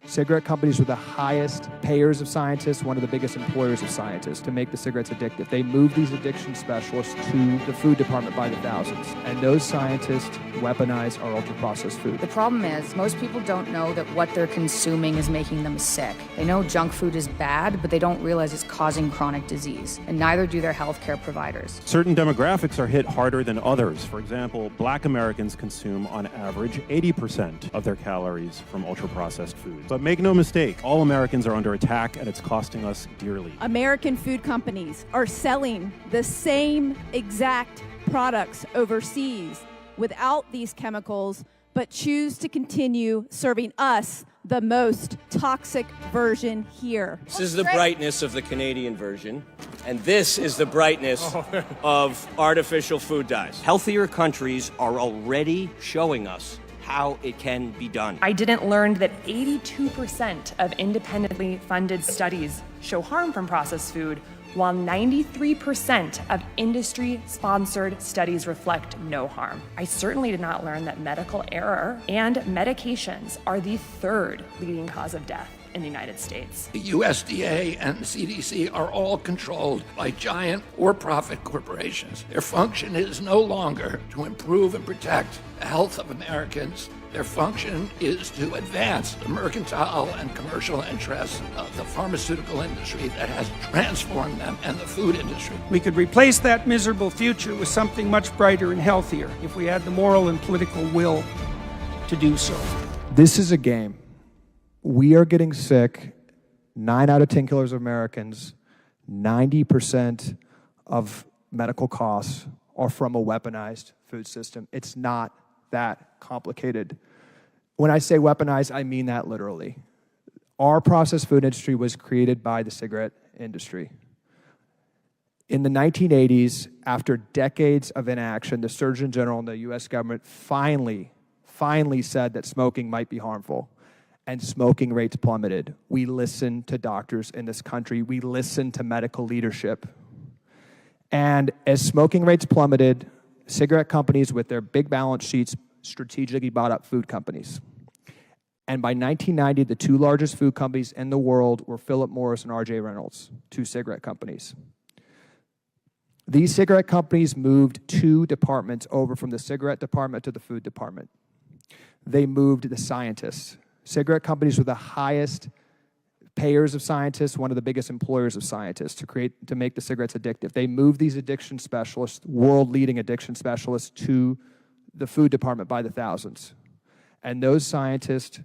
Cigarette companies were the highest payers of scientists, one of the biggest employers of scientists to make the cigarettes addictive. They moved these addiction specialists to the food department by the thousands. And those scientists weaponize our ultra-processed food. The problem is most people don't know that what they're consuming is making them sick. They know junk food is bad, but they don't realize it's causing chronic disease. And neither do their healthcare providers. Certain demographics are hit harder than others. For example, Black Americans consume on average 80% of their calories from ultra-processed foods. But make no mistake, all Americans are under attack and it's costing us dearly. American food companies are selling the same exact products overseas without these chemicals, but choose to continue serving us the most toxic version here. This is the brightness of the Canadian version, and this is the brightness of artificial food dyes. Healthier countries are already showing us how it can be done. I didn't learn that 82% of independently funded studies show harm from processed food, while 93% of industry-sponsored studies reflect no harm. I certainly did not learn that medical error and medications are the third leading cause of death in the United States. The USDA and the CDC are all controlled by giant for-profit corporations. Their function is no longer to improve and protect the health of Americans. Their function is to advance the mercantile and commercial interests of the pharmaceutical industry that has transformed them and the food industry. We could replace that miserable future with something much brighter and healthier if we had the moral and political will to do so. This is a game. We are getting sick. 9 out of 10 killers of Americans, 90% of medical costs are from a weaponized food system. It's not that complicated. When I say weaponized, I mean that literally. Our processed food industry was created by the cigarette industry. In the 1980s, after decades of inaction, the Surgeon General and the US government finally said that smoking might be harmful. And smoking rates plummeted. We listened to doctors in this country. We listened to medical leadership. And as smoking rates plummeted, cigarette companies with their big balance sheets strategically bought up food companies. And by 1990, the 2 largest food companies in the world were Philip Morris and R.J. Reynolds, 2 cigarette companies. These cigarette companies moved 2 departments over from the cigarette department to the food department. They moved the scientists. Cigarette companies were the highest payers of scientists, one of the biggest employers of scientists to make the cigarettes addictive. They moved these addiction specialists, world-leading addiction specialists, to the food department by the thousands. And those scientists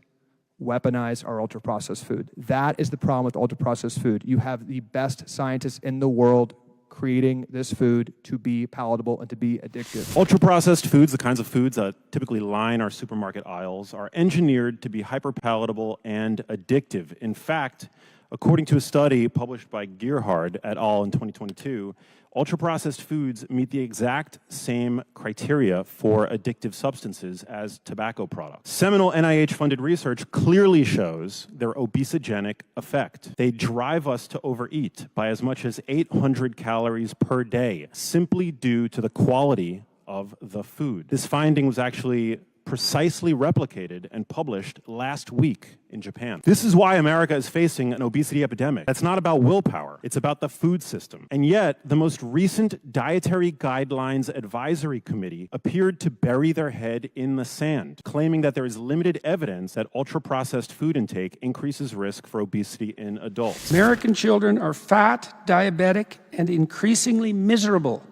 weaponize our ultra-processed food. That is the problem with ultra-processed food. You have the best scientists in the world creating this food to be palatable and to be addictive. Ultra-processed foods, the kinds of foods that typically line our supermarket aisles, are engineered to be hyper-palatable and addictive. In fact, according to a study published by Gerhard et al. In 2022, ultra-processed foods meet the exact same criteria for addictive substances as tobacco products. Seminal NIH-funded research clearly shows their obesogenic effect. They drive us to overeat by as much as 800 calories per day, simply due to the quality of the food. This finding was actually precisely replicated and published last week in Japan. This is why America is facing an obesity epidemic. That's not about willpower. It's about the food system. And yet, the most recent Dietary Guidelines Advisory Committee appeared to bury their head in the sand, claiming that there is limited evidence that ultra-processed food intake increases risk for obesity in adults. American children are fat, diabetic, and increasingly miserable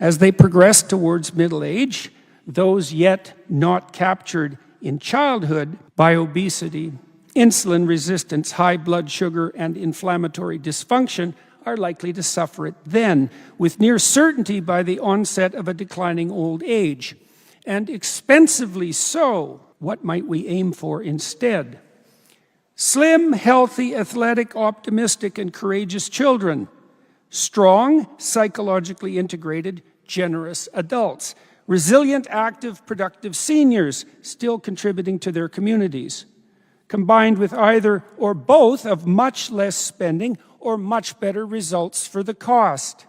as they progress towards middle age. Those yet not captured in childhood by obesity, insulin resistance, high blood sugar, and inflammatory dysfunction are likely to suffer it then, with near certainty by the onset of a declining old age. And expensively so. What might we aim for instead? Slim, healthy, athletic, optimistic, and courageous children. Strong, psychologically integrated, generous adults. Resilient, active, productive seniors still contributing to their communities, combined with either or both of much less spending or much better results for the cost.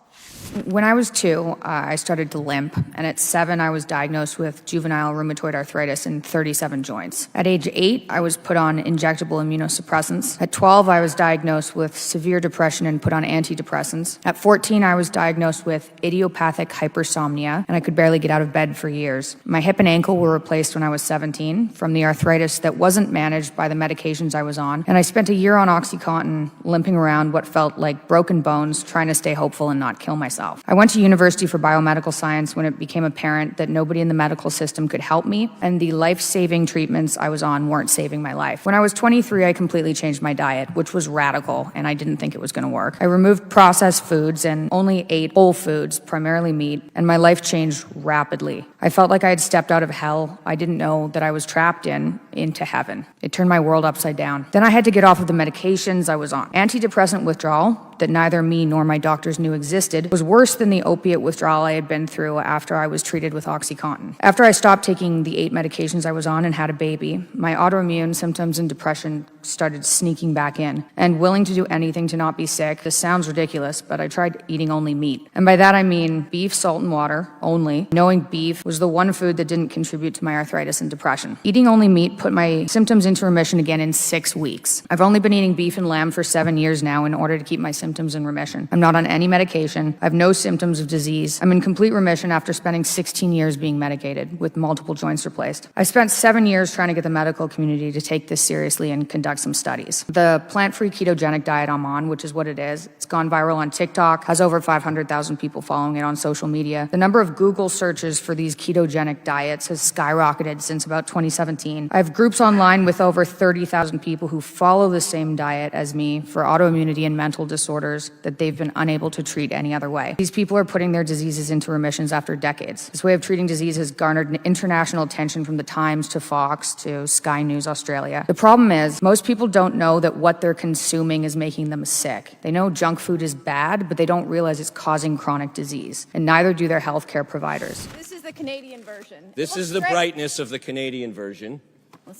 When I was 2, I started to limp, and at 7, I was diagnosed with juvenile rheumatoid arthritis in 37 joints. At age 8, I was put on injectable immunosuppressants. At 12, I was diagnosed with severe depression and put on antidepressants. At 14, I was diagnosed with idiopathic hypersomnia, and I could barely get out of bed for years. My hip and ankle were replaced when I was 17 from the arthritis that wasn't managed by the medications I was on, and I spent a year on OxyContin, limping around what felt like broken bones, trying to stay hopeful and not kill myself. I went to university for biomedical science when it became apparent that nobody in the medical system could help me, and the life-saving treatments I was on weren't saving my life. When I was 23, I completely changed my diet, which was radical, and I didn't think it was going to work. I removed processed foods and only ate whole foods, primarily meat, and my life changed rapidly. I felt like I had stepped out of hell I didn't know that I was trapped in, into heaven. It turned my world upside down. Then I had to get off of the medications I was on. Antidepressant withdrawal, that neither me nor my doctors knew existed, was worse than the opiate withdrawal I had been through after I was treated with OxyContin. After I stopped taking the 8 medications I was on and had a baby, my autoimmune symptoms and depression started sneaking back in. And willing to do anything to not be sick, this sounds ridiculous, but I tried eating only meat. And by that I mean beef, salt, and water, only, knowing beef was the one food that didn't contribute to my arthritis and depression. Eating only meat put my symptoms into remission again in 6 weeks. I've only been eating beef and lamb for 7 years now in order to keep my symptoms in remission. I'm not on any medication. I have no symptoms of disease. I'm in complete remission after spending 16 years being medicated with multiple joints replaced. I spent 7 years trying to get the medical community to take this seriously and conduct some studies. The plant-free ketogenic diet I'm on, which is what it is, it's gone viral on TikTok, has over 500,000 people following it on social media. The number of Google searches for these ketogenic diets has skyrocketed since about 2017. I have groups online with over 30,000 people who follow the same diet as me for autoimmunity and mental disorders that they've been unable to treat any other way. These people are putting their diseases into remissions after decades. This way of treating disease has garnered international attention from the Times to Fox to Sky News Australia. The problem is, most people don't know that what they're consuming is making them sick. They know junk food is bad, but they don't realize it's causing chronic disease, and neither do their healthcare providers. This is the Canadian version. This is the brightness of the Canadian version,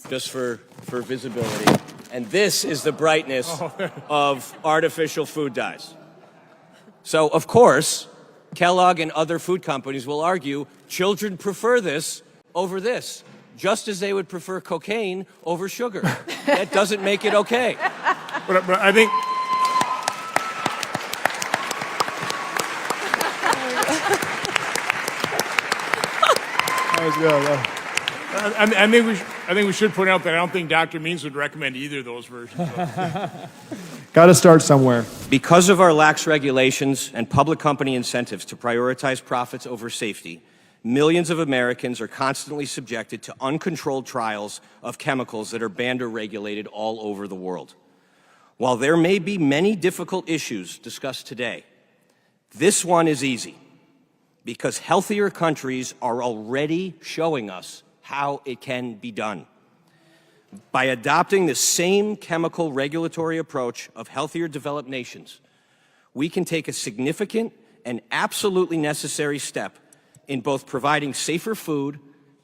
just for visibility. And this is the brightness of artificial food dyes. So, of course, Kellogg and other food companies will argue children prefer this over this, just as they would prefer cocaine over sugar. That doesn't make it okay. But I think... I think we should point out that I don't think Dr. Means would recommend either of those versions. Got to start somewhere. Because of our lax regulations and public company incentives to prioritize profits over safety, millions of Americans are constantly subjected to uncontrolled trials of chemicals that are banned or regulated all over the world. While there may be many difficult issues discussed today, this one is easy, because healthier countries are already showing us how it can be done. By adopting the same chemical regulatory approach of healthier developed nations, we can take a significant and absolutely necessary step in both providing safer food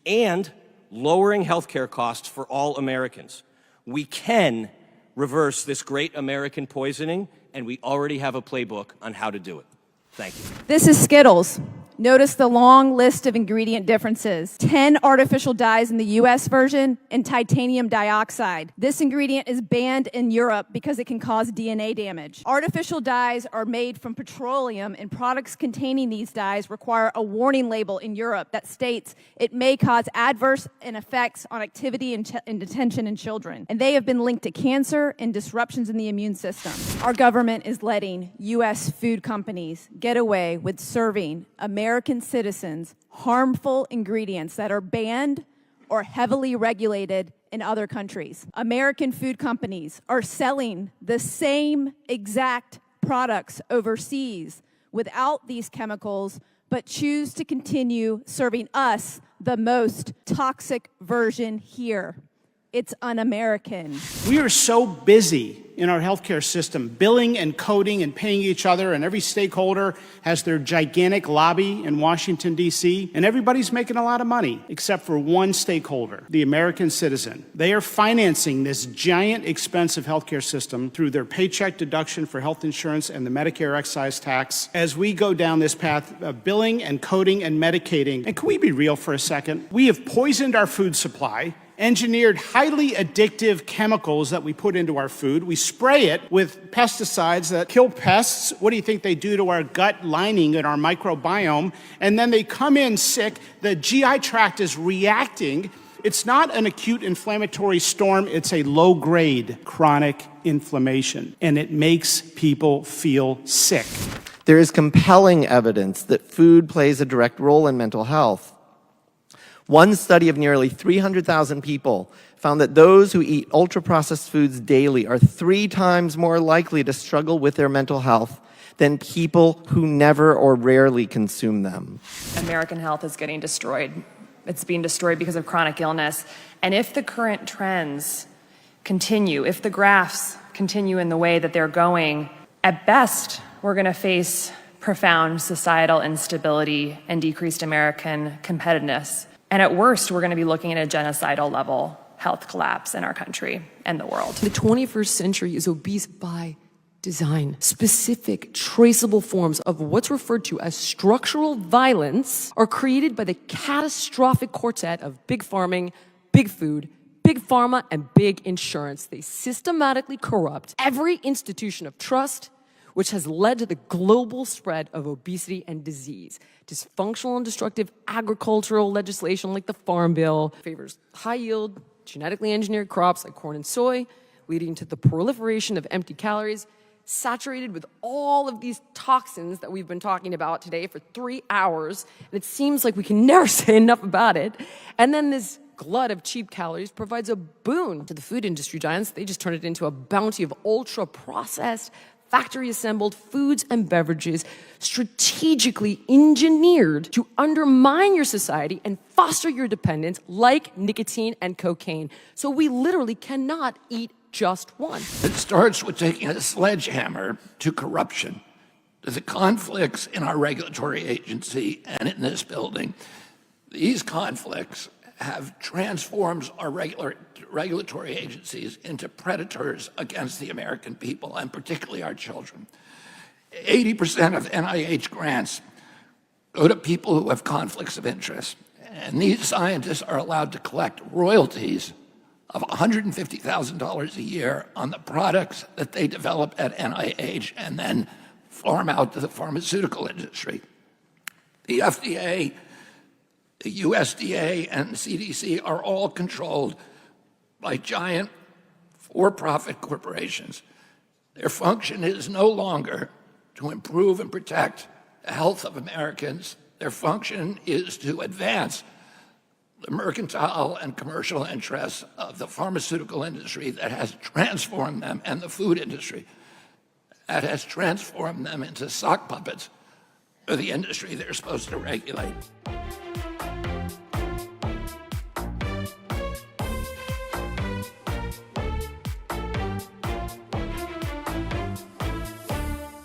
and lowering healthcare costs for all Americans. We can reverse this great American poisoning, and we already have a playbook on how to do it. Thank you. This is Skittles. Notice the long list of ingredient differences. 10 artificial dyes in the US version and titanium dioxide. This ingredient is banned in Europe because it can cause DNA damage. Artificial dyes are made from petroleum, and products containing these dyes require a warning label in Europe that states it may cause adverse effects on activity and detention in children. And they have been linked to cancer and disruptions in the immune system. Our government is letting US food companies get away with serving American citizens harmful ingredients that are banned or heavily regulated in other countries. American food companies are selling the same exact products overseas without these chemicals, but choose to continue serving us the most toxic version here. It's un-American. We are so busy in our healthcare system, billing and coding and paying each other, and every stakeholder has their gigantic lobby in Washington, D.C., and everybody's making a lot of money, except for one stakeholder, the American citizen. They are financing this giant expensive healthcare system through their paycheck deduction for health insurance and the Medicare excise tax. As we go down this path of billing and coding and medicating, and can we be real for a second? We have poisoned our food supply, engineered highly addictive chemicals that we put into our food. We spray it with pesticides that kill pests. What do you think they do to our gut lining and our microbiome? And then they come in sick. The GI tract is reacting. It's not an acute inflammatory storm. It's a low-grade chronic inflammation, and it makes people feel sick. There is compelling evidence that food plays a direct role in mental health. One study of nearly 300,000 people found that those who eat ultra-processed foods daily are 3 times more likely to struggle with their mental health than people who never or rarely consume them. American health is getting destroyed. It's being destroyed because of chronic illness. And if the current trends continue, if the graphs continue in the way that they're going, at best, we're going to face profound societal instability and decreased American competitiveness. And at worst, we're going to be looking at a genocidal level health collapse in our country and the world. The 21st century is obese by design. Specific, traceable forms of what's referred to as structural violence are created by the catastrophic quartet of big farming, big food, big pharma, and big insurance. They systematically corrupt every institution of trust, which has led to the global spread of obesity and disease. Dysfunctional and destructive agricultural legislation like the Farm Bill favors high-yield, genetically engineered crops like corn and soy, leading to the proliferation of empty calories, saturated with all of these toxins that we've been talking about today for 3 hours, and it seems like we can never say enough about it. And then this glut of cheap calories provides a boon to the food industry giants. They just turn it into a bounty of ultra-processed, factory-assembled foods and beverages strategically engineered to undermine your society and foster your dependence like nicotine and cocaine. So we literally cannot eat just one. It starts with taking a sledgehammer to corruption, to the conflicts in our regulatory agency and in this building. These conflicts have transformed our regulatory agencies into predators against the American people, and particularly our children. 80% of NIH grants go to people who have conflicts of interest, and these scientists are allowed to collect royalties of $150,000 a year on the products that they develop at NIH and then farm out to the pharmaceutical industry. The FDA, the USDA, and the CDC are all controlled by giant for-profit corporations. Their function is no longer to improve and protect the health of Americans. Their function is to advance the mercantile and commercial interests of the pharmaceutical industry that has transformed them, and the food industry that has transformed them into sock puppets for the industry they're supposed to regulate.